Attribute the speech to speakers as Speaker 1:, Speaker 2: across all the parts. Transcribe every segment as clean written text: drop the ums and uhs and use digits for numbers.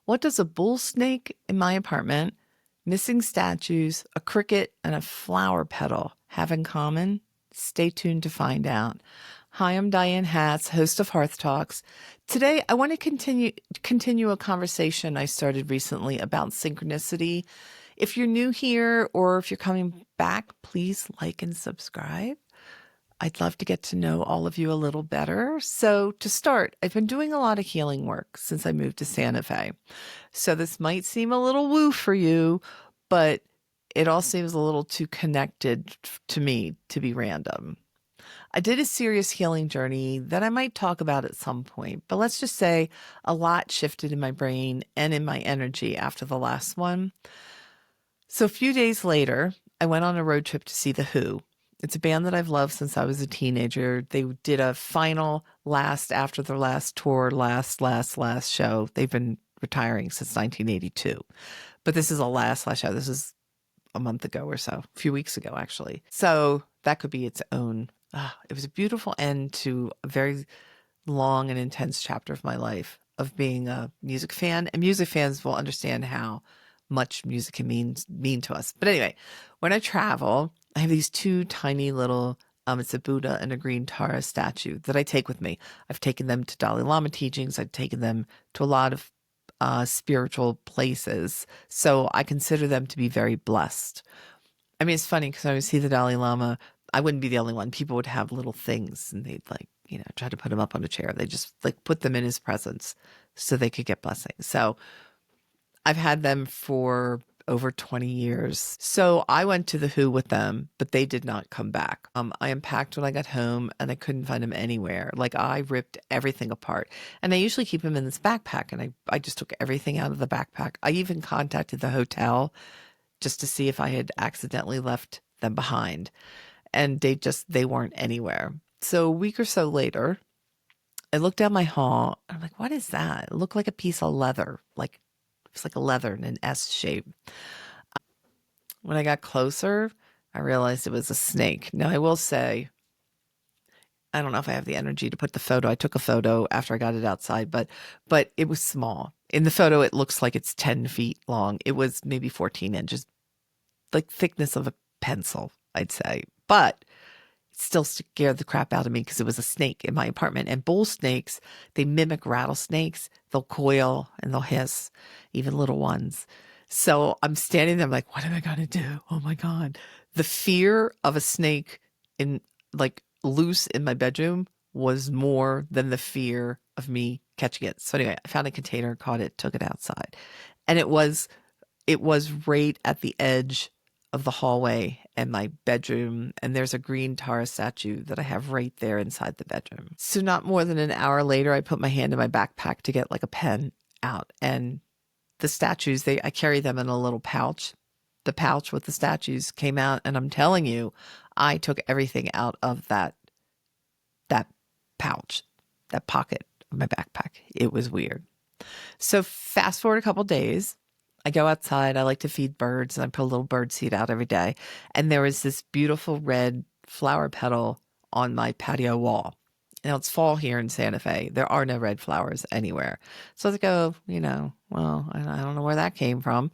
Speaker 1: What does a bull snake in my apartment, missing statues, a cricket, and a flower petal have in common? Stay tuned to find out. Hi, I'm Diane Hatz, host of Hearth Talks. Today, I want to continue a conversation I started recently about synchronicity. If you're new here or if you're coming back, please like and subscribe. I'd love to get to know all of you a little better. So to start, I've been doing a lot of healing work since I moved to Santa Fe. So this might seem a little woo for you, but it all seems a little too connected to me to be random. I did a serious healing journey that I might talk about at some point, but let's just say a lot shifted in my brain and in my energy after the last one. So a few days later, I went on a road trip to see The Who. It's a band that I've loved since I was a teenager. They did a final last after their last tour, last show. They've been retiring since 1982. But this is a last show. This is a month ago or so, a few weeks ago, actually. So that could be its own. It was a beautiful end to a very long and intense chapter of my life of being a music fan. And music fans will understand how much music can mean to us. But anyway, when I travel, I have these two tiny little, it's a Buddha and a green Tara statue that I take with me. I've taken them to Dalai Lama teachings. I've taken them to a lot of spiritual places. So I consider them to be very blessed. I mean, it's funny because I would see the Dalai Lama. I wouldn't be the only one. People would have little things and they'd try to put him up on a chair. They just put them in his presence so they could get blessings. So I've had them for over 20 years. So I went to The Who with them, but they did not come back. I unpacked when I got home and I couldn't find them anywhere. I ripped everything apart. And I usually keep them in this backpack, and I just took everything out of the backpack. I even contacted the hotel just to see if I had accidentally left them behind. And they weren't anywhere. So a week or so later, I looked down my hall and I'm like, what is that? It looked like a piece of leather, it's like a leather in an S shape. When I got closer, I realized it was a snake. Now, I will say, I don't know if I have the energy to put the photo. I took a photo after I got it outside, but it was small. In the photo, it looks like it's 10 feet long. It was maybe 14 inches, like thickness of a pencil, I'd say. But it still scared the crap out of me because it was a snake in my apartment. And bull snakes, they mimic rattlesnakes. They'll coil and they'll hiss, even little ones. So I'm standing there, I'm like, what am I going to do? Oh my God. The fear of a snake loose in my bedroom was more than the fear of me catching it. So anyway, I found a container, caught it, took it outside. And it was right at the edge of the hallway and my bedroom, and there's a green Tara statue that I have right there inside the bedroom. So not more than an hour later, I put my hand in my backpack to get a pen out, and the statues, I carry them in a little pouch. The pouch with the statues came out, and I'm telling you, I took everything out of that pouch, that pocket of my backpack. It was weird. So fast forward a couple days, I go outside. I like to feed birds, and I put a little bird seed out every day. And there was this beautiful red flower petal on my patio wall. Now, it's fall here in Santa Fe. There are no red flowers anywhere. So I was like, well, I don't know where that came from.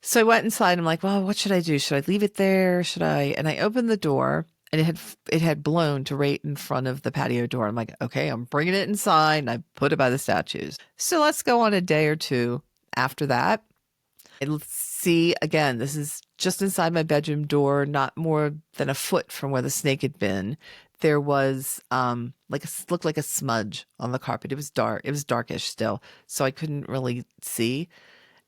Speaker 1: So I went inside. I'm like, well, what should I do? Should I leave it there? Should I? And I opened the door, and it had blown to right in front of the patio door. I'm like, okay, I'm bringing it inside. And I put it by the statues. So let's go on a day or two after that. And see, again, this is just inside my bedroom door, not more than a foot from where the snake had been. There was looked like a smudge on the carpet. It was dark. It was darkish still, so I couldn't really see.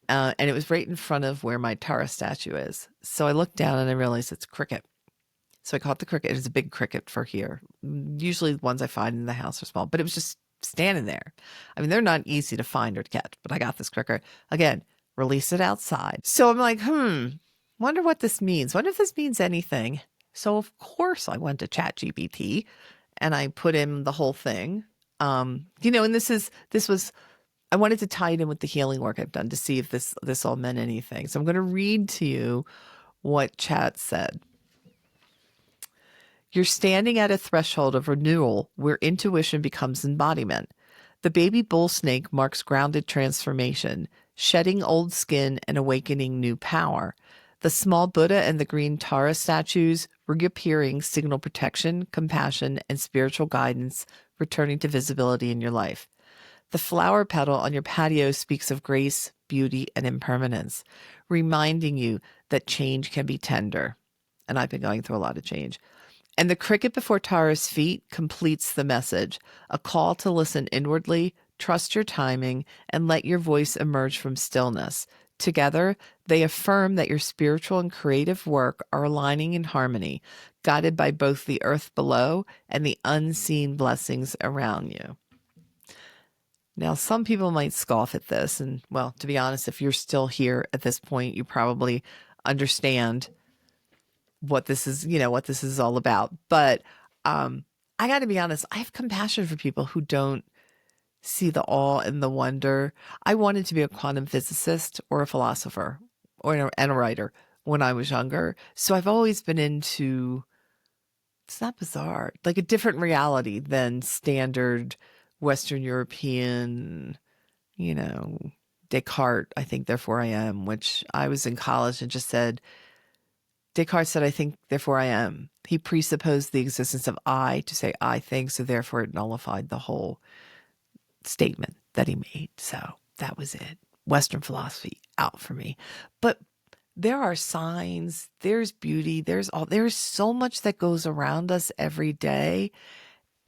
Speaker 1: And it was right in front of where my Tara statue is. So I looked down and I realized it's a cricket. So I caught the cricket. It was a big cricket for here. Usually the ones I find in the house are small, but it was just standing there. I mean, they're not easy to find or to catch, but I got this cricket. Again, release it outside. So I'm like, wonder what this means. Wonder if this means anything. So of course I went to ChatGPT and I put in the whole thing. And this was, I wanted to tie it in with the healing work I've done to see if this all meant anything. So I'm going to read to you what Chat said. You're standing at a threshold of renewal where intuition becomes embodiment. The baby bull snake marks grounded transformation, shedding old skin and awakening new power. The small Buddha and the green Tara statues, reappearing, signal protection, compassion, and spiritual guidance, returning to visibility in your life. The flower petal on your patio speaks of grace, beauty, and impermanence, reminding you that change can be tender. And I've been going through a lot of change. And the cricket before Tara's feet completes the message, a call to listen inwardly, trust your timing, and let your voice emerge from stillness. Together, they affirm that your spiritual and creative work are aligning in harmony, guided by both the earth below and the unseen blessings around you. Now, some people might scoff at this, and well, to be honest, if you're still here at this point, you probably understand what this is, what this is all about. But I got to be honest, I have compassion for people who don't see the awe and the wonder. I wanted to be a quantum physicist or a philosopher and a writer when I was younger. So I've always been into, it's not bizarre, like a different reality than standard Western European, Descartes, I think, therefore I am, which I was in college and just said, Descartes said, I think, therefore I am. He presupposed the existence of I to say I think, so therefore it nullified the whole statement that he made. So that was it. Western philosophy out for me. But there are signs, there's beauty, there's so much that goes around us every day.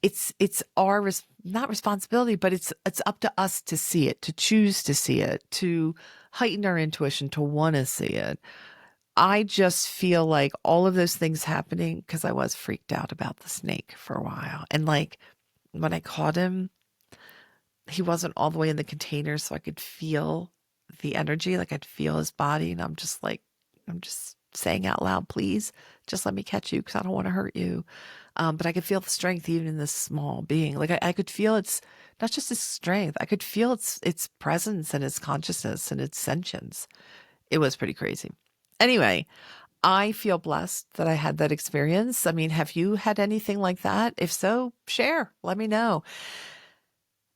Speaker 1: It's our not responsibility, but it's up to us to see it, to choose to see it, to heighten our intuition, to want to see it. I just feel like all of those things happening because I was freaked out about the snake for a while. And like when I caught him, he wasn't all the way in the container, so I could feel the energy, like I'd feel his body. And I'm just saying out loud, please just let me catch you because I don't want to hurt you. But I could feel the strength even in this small being. Like I could feel it's not just its strength. I could feel its presence and its consciousness and its sentience. It was pretty crazy. Anyway, I feel blessed that I had that experience. I mean, have you had anything like that? If so, share, let me know.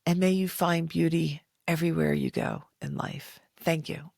Speaker 1: And may you find beauty everywhere you go in life. Thank you.